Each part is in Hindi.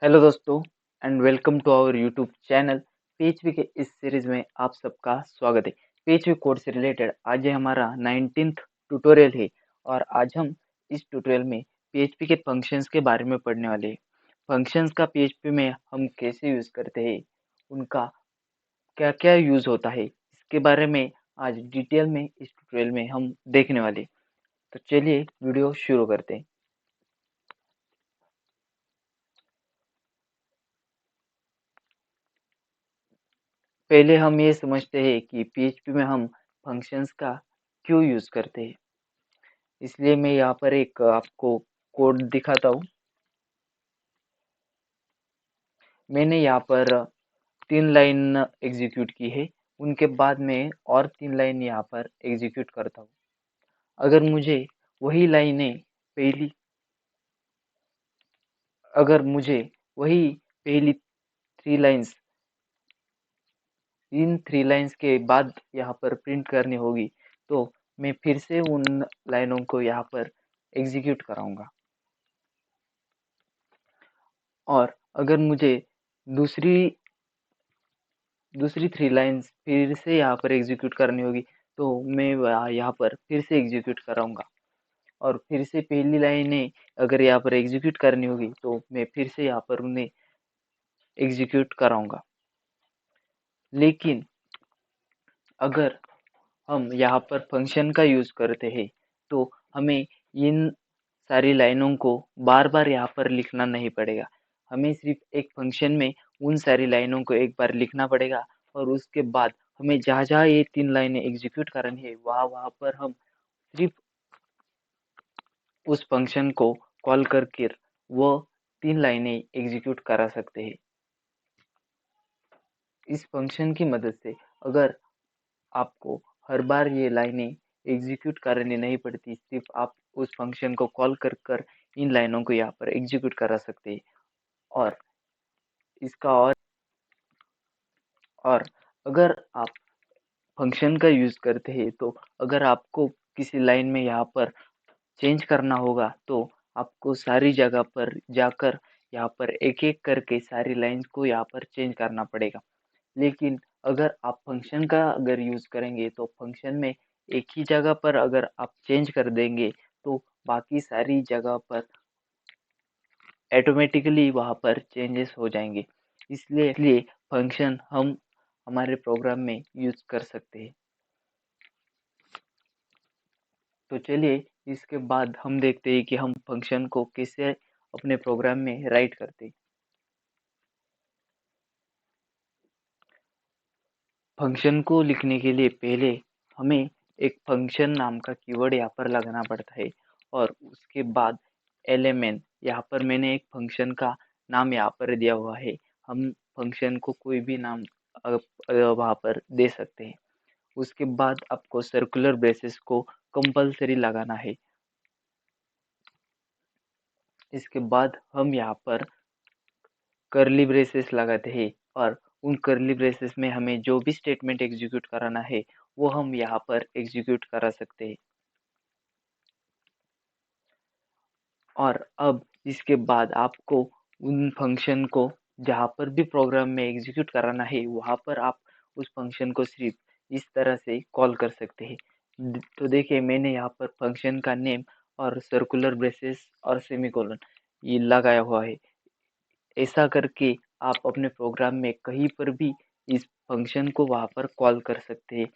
हेलो दोस्तों and welcome to our YouTube channel. PHP के इस सीरीज में आप सबका स्वागत है। पीएचपी कोड से रिलेटेड आज ये हमारा 19th ट्यूटोरियल है और आज हम इस ट्यूटोरियल में पीएचपी के फंक्शंस के बारे में पढ़ने वाले हैं। फंक्शंस का पीएचपी में हम कैसे यूज़ करते हैं, उनका क्या क्या यूज़ होता है, इसके बारे में आज डिटेल में इस ट्यूटोरियल में हम देखने वाले हैं। तो चलिए वीडियो शुरू करते हैं। पहले हम ये समझते हैं कि पीएचपी में हम फंक्शंस का क्यों यूज़ करते हैं। इसलिए मैं यहाँ पर एक आपको कोड दिखाता हूँ। मैंने यहाँ पर 3 लाइन एग्जीक्यूट की है, उनके बाद मैं और 3 लाइन यहाँ पर एग्जीक्यूट करता हूँ। अगर मुझे वही लाइनें पहली अगर मुझे वही पहली 3 लाइन्स इन 3 लाइन्स के बाद यहाँ पर प्रिंट करनी होगी, तो मैं फिर से उन लाइनों को यहाँ पर एग्जीक्यूट कराऊँगा। और अगर मुझे दूसरी दूसरी 3 लाइन्स फिर से यहाँ पर एग्जीक्यूट करनी होगी, तो मैं यहाँ पर फिर से एग्जीक्यूट कराऊँगा। और फिर से पहली लाइनें अगर यहाँ पर एग्जीक्यूट करनी होगी, तो मैं फिर से यहाँ पर उन्हें एग्जीक्यूट कराऊँगा। लेकिन अगर हम यहाँ पर फंक्शन का यूज़ करते हैं, तो हमें इन सारी लाइनों को बार-बार यहाँ पर लिखना नहीं पड़ेगा। हमें सिर्फ़ एक फंक्शन में उन सारी लाइनों को एक बार लिखना पड़ेगा और उसके बाद हमें जहाँ-जहाँ ये 3 लाइनें एग्ज़ीक्यूट करनी है, वहाँ-वहाँ पर हम सिर्फ़ उस फंक्शन को कॉल करके वो 3 लाइनें एग्ज़ीक्यूट करा सकते हैं। इस फंक्शन की मदद से अगर आपको हर बार ये लाइनें एग्जीक्यूट करनी नहीं पड़ती, सिर्फ आप उस फंक्शन को कॉल कर इन लाइनों को यहाँ पर एग्जीक्यूट करा सकते हैं। और इसका और अगर आप फंक्शन का यूज़ करते हैं, तो अगर आपको किसी लाइन में यहाँ पर चेंज करना होगा, तो आपको सारी जगह पर जाकर यहाँ पर एक-एक करके सारी लाइन्स को यहाँ पर चेंज करना पड़ेगा। लेकिन अगर आप फंक्शन का अगर यूज़ करेंगे, तो फंक्शन में एक ही जगह पर अगर आप चेंज कर देंगे, तो बाकी सारी जगह पर ऑटोमेटिकली वहाँ पर चेंजेस हो जाएंगे। इसलिए फंक्शन हम हमारे प्रोग्राम में यूज़ कर सकते हैं। तो चलिए इसके बाद हम देखते हैं कि हम फंक्शन को कैसे अपने प्रोग्राम में राइट करते हैं। फंक्शन को लिखने के लिए पहले हमें एक फंक्शन नाम का कीवर्ड यहाँ पर लगाना पड़ता है और उसके बाद एलएमएन यहाँ पर मैंने एक फंक्शन का नाम यहाँ पर दिया हुआ है। हम फंक्शन को कोई भी नाम वहाँ पर दे सकते हैं। उसके बाद आपको सर्कुलर ब्रेसेस को कंपलसरी लगाना है। इसके बाद हम यहाँ पर कर्ली ब्रेसेस लगाते हैं और उन कर्ली ब्रेसेस में हमें जो भी स्टेटमेंट एग्जीक्यूट कराना है, वो हम यहाँ पर एग्जीक्यूट करा सकते हैं। और अब इसके बाद आपको उन फंक्शन को जहाँ पर भी प्रोग्राम में एग्जीक्यूट कराना है, वहाँ पर आप उस फंक्शन को सिर्फ इस तरह से कॉल कर सकते हैं। तो देखिए मैंने यहाँ पर फंक्शन का नेम और सर्कुलर ब्रेसेस और सेमीकोलन ये लगाया हुआ है। ऐसा करके आप अपने प्रोग्राम में कहीं पर भी इस फंक्शन को वहाँ पर कॉल कर सकते हैं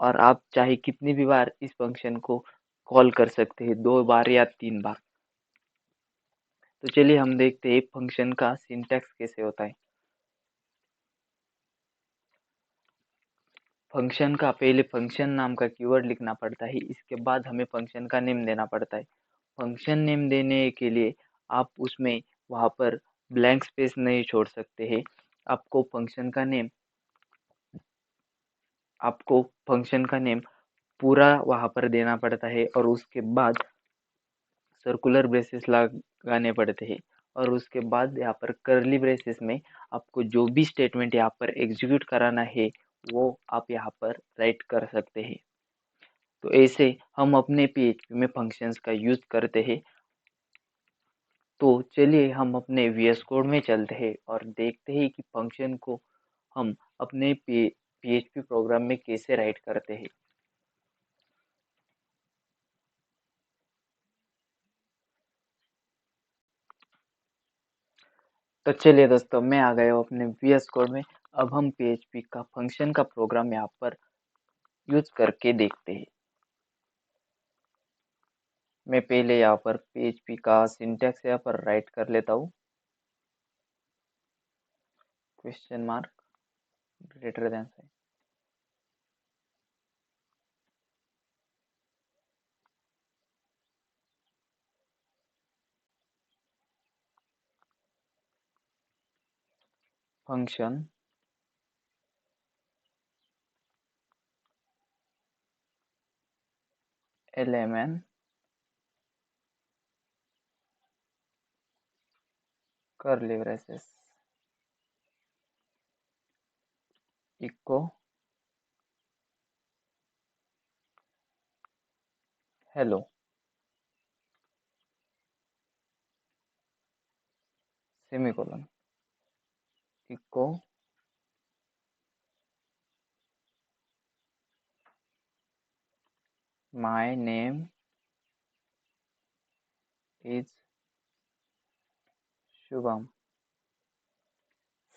और आप चाहे कितनी भी बार इस फंक्शन को कॉल कर सकते हैं, 2 बार या 3 बार। तो चलिए हम देखते हैं फंक्शन का सिंटैक्स कैसे होता है। फंक्शन का पहले फंक्शन नाम का कीवर्ड लिखना पड़ता है, इसके बाद हमें फंक्शन का नेम देना पड़ता है। फंक्शन नेम देने के लिए आप उसमें वहाँ पर ब्लैंक स्पेस नहीं छोड़ सकते हैं। आपको फंक्शन का नेम आपको फंक्शन का नेम पूरा वहाँ पर देना पड़ता है और उसके बाद सर्कुलर ब्रेसेस लगाने पड़ते हैं और उसके बाद यहाँ पर कर्ली ब्रेसेस में आपको जो भी स्टेटमेंट यहाँ पर एग्जीक्यूट कराना है, वो आप यहाँ पर राइट कर सकते हैं। तो ऐसे हम अपने पीएचपी में फंक्शंस का यूज़ करते हैं। तो चलिए हम अपने वीएस कोड में चलते हैं और देखते हैं कि फंक्शन को हम अपने पीएचपी प्रोग्राम में कैसे राइट करते हैं। तो चलिए दोस्तों, मैं आ गया हूँ अपने वीएस कोड में। अब हम पीएचपी का फंक्शन का प्रोग्राम यहाँ पर यूज करके देखते हैं। मैं पहले यहाँ पर पीएचपी का सिंटैक्स यहाँ पर राइट कर लेता हूँ। Question mark greater than sign, function LMN curly braces echo hello semicolon echo my name is Shubham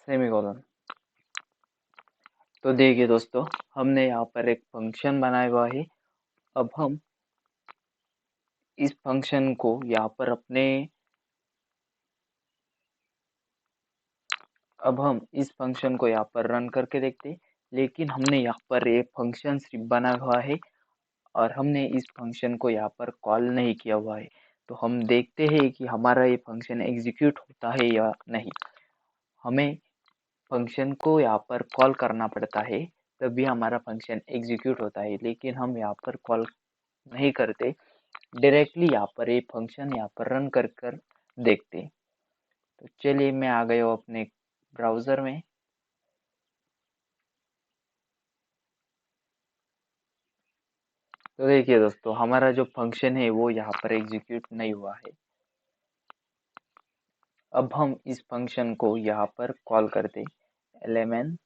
semicolon. तो देखिए दोस्तों, हमने यहाँ पर एक फंक्शन बनाया हुआ है। अब हम इस फंक्शन को यहाँ पर रन करके देखते हैं। लेकिन हमने यहाँ पर एक फंक्शन सिर्फ बना हुआ है और हमने इस फंक्शन को यहाँ पर कॉल नहीं किया हुआ है। तो हम देखते हैं कि हमारा ये फंक्शन एग्जीक्यूट होता है या नहीं। हमें फंक्शन को यहाँ पर कॉल करना पड़ता है, तभी हमारा फंक्शन एग्जीक्यूट होता है। लेकिन हम यहाँ पर कॉल नहीं करते, डायरेक्टली यहाँ पर ये फंक्शन यहाँ पर रन कर देखते। तो चलिए मैं आ गया हूँ अपने ब्राउज़र में। तो देखिए दोस्तों, हमारा जो फंक्शन है वो यहाँ पर एग्जीक्यूट नहीं हुआ है। अब हम इस फंक्शन को यहाँ पर कॉल करते एलएमएन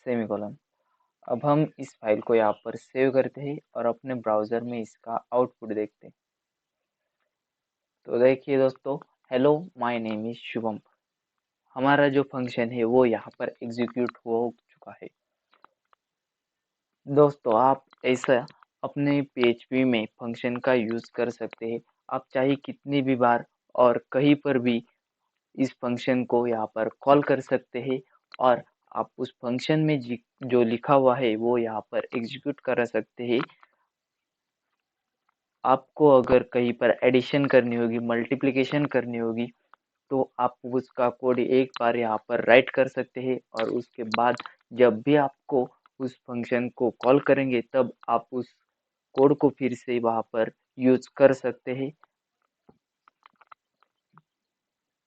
सेमीकोलन। अब हम इस फाइल को यहाँ पर सेव करते हैं और अपने ब्राउज़र में इसका आउटपुट देखते हैं। तो देखिए दोस्तों, hello my name is Shubham, हमारा जो फंक्शन है वो यहाँ पर एग्जीक्यूट हो चुका है। दोस्तों, आप ऐसा अपने पीएचपी में फंक्शन का यूज़ कर सकते हैं। आप चाहे कितनी भी बार और कहीं पर भी इस फंक्शन को यहाँ पर कॉल कर सकते हैं और आप उस फंक्शन में जो लिखा हुआ है वो यहाँ पर एग्जीक्यूट कर सकते हैं। आपको अगर कहीं पर एडिशन करनी होगी, मल्टीप्लिकेशन करनी होगी, तो आप उसका कोड एक बार यहाँ पर राइट कर सकते हैं और उसके बाद जब भी आपको उस फंक्शन को कॉल करेंगे तब आप उस कोड को फिर से वहाँ पर यूज कर सकते हैं।